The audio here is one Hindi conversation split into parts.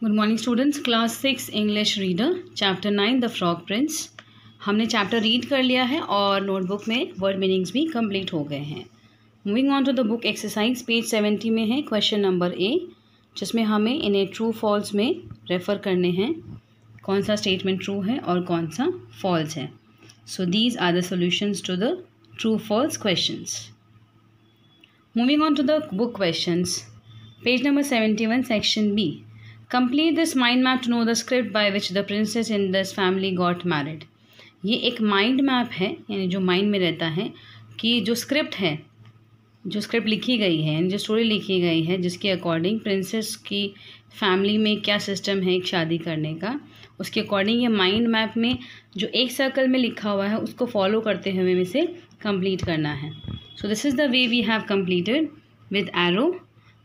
Good morning students, class 6 English reader chapter 9 the frog Prince. हमने चैप्टर रीड कर लिया है और नोटबुक में वर्ड मीनिंग्स भी कंप्लीट हो गए हैं। Moving on to the book exercise page 70 में है क्वेश्चन नंबर ए, जिसमें हमें इन्हें ट्रू फॉल्स में रेफ़र करने हैं। कौन सा स्टेटमेंट ट्रू है और कौन सा फॉल्स है। So these are the solutions to the true false questions. Moving on to the book questions, page number 71 section B. Complete this mind map to know the script by which the princess in this family got married. ये एक माइंड मैप है, यानी जो माइंड में रहता है कि जो स्क्रिप्ट है, जो स्क्रिप्ट लिखी गई है, यानी जो स्टोरी लिखी गई है, जिसके अकॉर्डिंग प्रिंसेस की फैमिली में क्या सिस्टम है एक शादी करने का, उसके अकॉर्डिंग ये माइंड मैप में जो एक सर्कल में लिखा हुआ है उसको फॉलो करते हुए हमें इसे कंप्लीट करना है। So this is the way we have completed with arrow.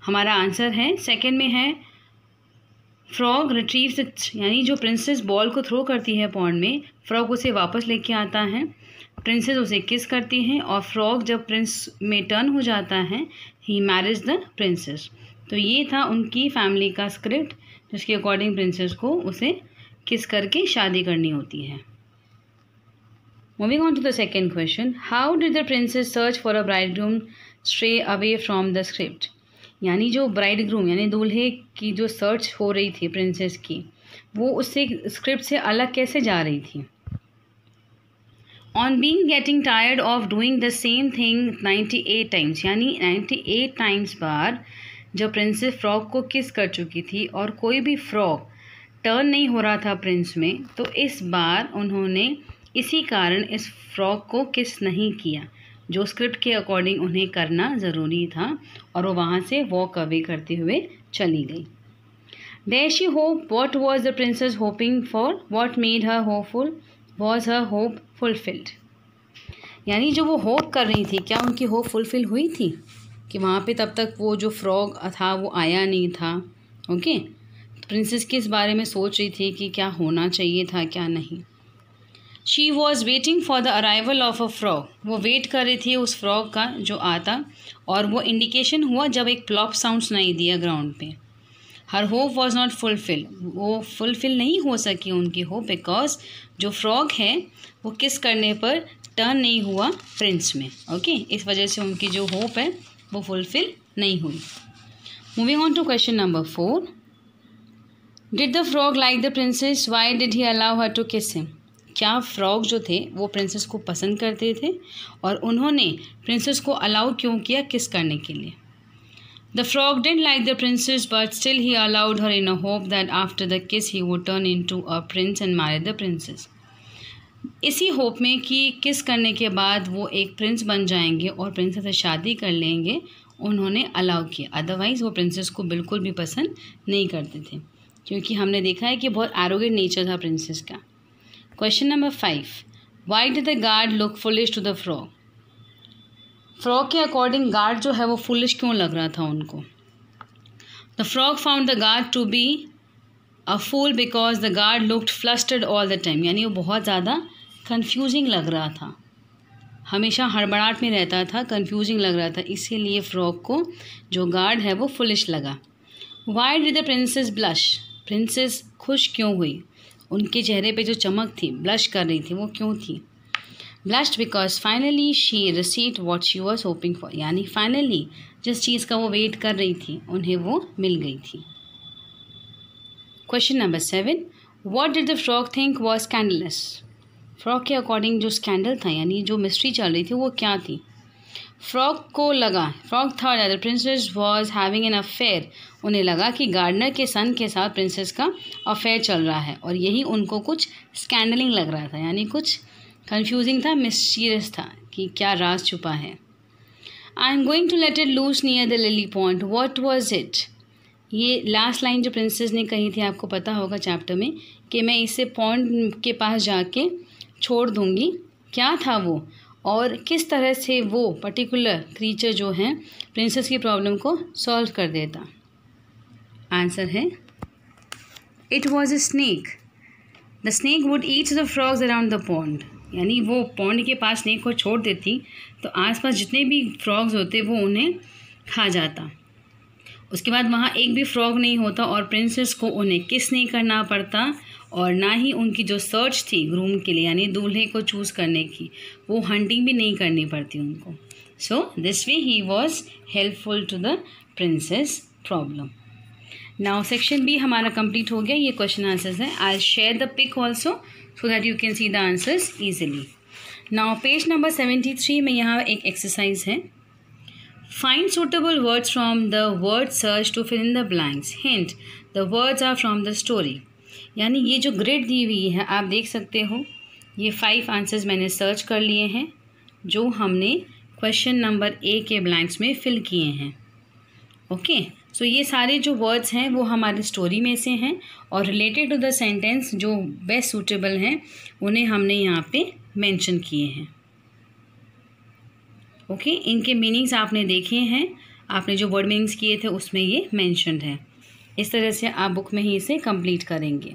हमारा आंसर है सेकेंड में है फ्रॉग रिट्रीव्स इट, यानी जो प्रिंसेस बॉल को थ्रो करती है पॉन्ड में, फ्रॉग उसे वापस लेके आता है, प्रिंसेस उसे किस करती है और फ्रॉग जब प्रिंस में टर्न हो जाता है ही मैरिज द प्रिंसेस। तो ये था उनकी फैमिली का स्क्रिप्ट, जिसके अकॉर्डिंग प्रिंसेस को उसे किस करके शादी करनी होती है। Moving on to the second question, how did the princess search for a bridegroom stray away from the script, यानी जो ब्राइड ग्रूम यानी दूल्हे की जो सर्च हो रही थी प्रिंसेस की, वो उससे स्क्रिप्ट से अलग कैसे जा रही थी। On being getting tired of doing the same thing 98 times, यानी 98 टाइम्स बार जब प्रिंसेस फ्रॉग को किस कर चुकी थी और कोई भी फ्रॉग टर्न नहीं हो रहा था प्रिंस में, तो इस बार उन्होंने इसी कारण इस फ्रॉग को किस नहीं किया, जो स्क्रिप्ट के अकॉर्डिंग उन्हें करना ज़रूरी था, और वो वहाँ से वॉक अवे करते हुए चली गई। Dare she hope? What was the princess hoping for? What made her hopeful? Was her hope fulfilled? यानी जो वो होप कर रही थी, क्या उनकी होप फुलफिल हुई थी कि वहाँ पे तब तक वो जो फ्रॉग था वो आया नहीं था। ओके, प्रिंसेस किस बारे में सोच रही थी कि क्या होना चाहिए था क्या नहीं। She was waiting for the arrival of a frog, वो वेट कर रही थी उस फ्रॉग का जो आता, और वो इंडिकेशन हुआ जब एक प्लॉप साउंड सुनाई दिया ग्राउंड पे। हर होप वॉज नॉट फुलफिल, वो फुलफिल नहीं हो सकी उनकी होप, बिकॉज जो फ्रॉग है वो किस करने पर टर्न नहीं हुआ प्रिंस में। ओके, इस वजह से उनकी जो होप है वो फुलफिल नहीं हुई। Moving on to question number 4, did the frog like the princess? Why did he allow her to kiss him? क्या फ्रॉग जो थे वो प्रिंसेस को पसंद करते थे और उन्होंने प्रिंसेस को अलाउ क्यों किया किस करने के लिए। The frog did like the princess but still he allowed her in a hope that after the kiss he would turn into a prince and marry the princess. इसी होप में कि किस करने के बाद वो एक प्रिंस बन जाएंगे और प्रिंसेस से शादी कर लेंगे, उन्होंने अलाउ किया। अदरवाइज़ वो प्रिंसेस को बिल्कुल भी पसंद नहीं करते थे, क्योंकि हमने देखा है कि बहुत एरोगेंट नेचर था प्रिंसेस का। Question number 5, why did the guard look foolish to the frog? Frog के अकॉर्डिंग गार्ड जो है वो फुलिश क्यों लग रहा था उनको। The frog found the guard to be a fool because the guard looked flustered all the time, यानी वो बहुत ज़्यादा कन्फ्यूजिंग लग रहा था, हमेशा हड़बड़ाहट में रहता था, कन्फ्यूजिंग लग रहा था, इसीलिए फ्रॉग को जो गार्ड है वो फुलिश लगा। Y did the princess blush? Princess खुश क्यों हुई? उनके चेहरे पे जो चमक थी, ब्लश कर रही थी, वो क्यों थी? Blushed because finally she received what she was hoping for, यानी फाइनली जिस चीज़ का वो वेट कर रही थी उन्हें वो मिल गई थी। Question number 7, what did the frog think was scandalous? Frog के अकॉर्डिंग जो स्कैंडल था, यानी जो मिस्ट्री चल रही थी, वो क्या थी। फ्रॉग था that the princess was having an affair, उन्हें लगा कि गार्डनर के सन के साथ प्रिंसेस का अफेयर चल रहा है, और यही उनको कुछ स्कैंडलिंग लग रहा था, यानी कुछ कंफ्यूजिंग था, मिस्टीरियस था कि क्या राज छुपा है। I am going to let it loose near the lily point, what was it? ये लास्ट लाइन जो प्रिंसेस ने कही थी, आपको पता होगा चैप्टर में, कि मैं इसे पॉइंट के पास जाके छोड़ दूंगी, क्या था वो और किस तरह से वो पर्टिकुलर क्रीचर जो है प्रिंसेस की प्रॉब्लम को सॉल्व कर देता। आंसर है it was a snake. The snake would eat the frogs around the pond, यानी वो पॉन्ड के पास स्नेक को छोड़ देती तो आसपास जितने भी फ्रॉग्स होते वो उन्हें खा जाता। उसके बाद वहाँ एक भी फ्रॉग नहीं होता और प्रिंसेस को उन्हें किस नहीं करना पड़ता और ना ही उनकी जो सर्च थी ग्रूम के लिए यानी दूल्हे को चूज़ करने की वो हंटिंग भी नहीं करनी पड़ती उनको. So this way he was helpful to the princess problem. Now section B हमारा कंप्लीट हो गया. ये क्वेश्चन आंसर्स है. I share the pic also so that you can see the answers easily. Now page number 73 में यहाँ एक एक्सरसाइज है. Find suitable words from the word search to fill in the blanks. Hint: the words are from the story. यानी ये जो ग्रिड दी हुई है आप देख सकते हो. ये 5 आंसर्स मैंने सर्च कर लिए हैं जो हमने क्वेश्चन नंबर ए के ब्लैंक्स में फिल किए हैं. ओके सो ये सारे जो वर्ड्स हैं वो हमारे स्टोरी में से हैं और रिलेटेड टू द सेंटेंस जो बेस्ट सूटेबल हैं उन्हें हमने यहाँ पे मेंशन किए हैं. ओके इनके मीनिंग्स आपने देखे हैं. आपने जो वर्ड मीनिंग्स किए थे उसमें ये मेंशन्ड है. इस तरह से आप बुक में ही इसे कंप्लीट करेंगे.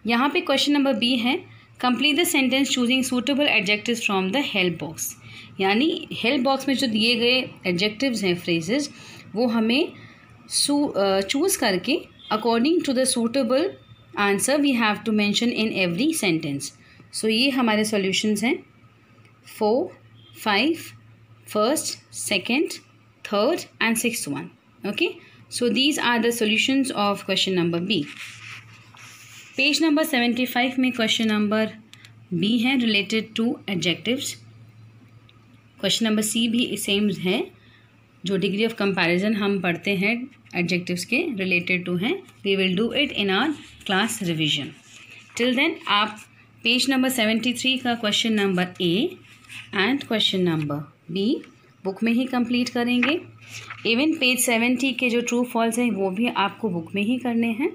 यहाँ पे क्वेश्चन नंबर बी है. Complete the sentence choosing suitable adjectives from the help box. यानी हेल्प बॉक्स में जो दिए गए एडजेक्टिव्स हैं फ्रेजेस वो हमें चूज़ करके according to the suitable answer we have to mention in every sentence. So ये हमारे सॉल्यूशंस हैं 4, 5, first, second, third and sixth one. Okay, so these are the solutions of question number B. Page number 75 में question number B है related to adjectives. Question number C भी सेम है. जो degree of comparison हम पढ़ते हैं adjectives के related to हैं. We will do it in our class revision. Till then आप page number 73 का question number A and question number B book में ही कंप्लीट करेंगे. इवन पेज 70 के जो ट्रू फॉल्स हैं वो भी आपको बुक में ही करने हैं.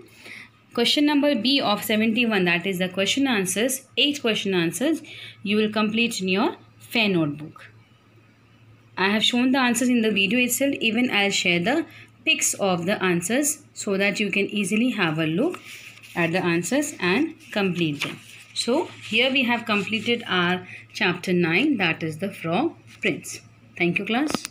Question number B of 71 that is the question answers 8 question answers you will complete in your fair notebook. I have shown the answers in the video itself. Even I will share the pics of the answers so that you can easily have a look at the answers and complete them. So here we have completed our chapter 9 that is the Frog Prince. Thank you class.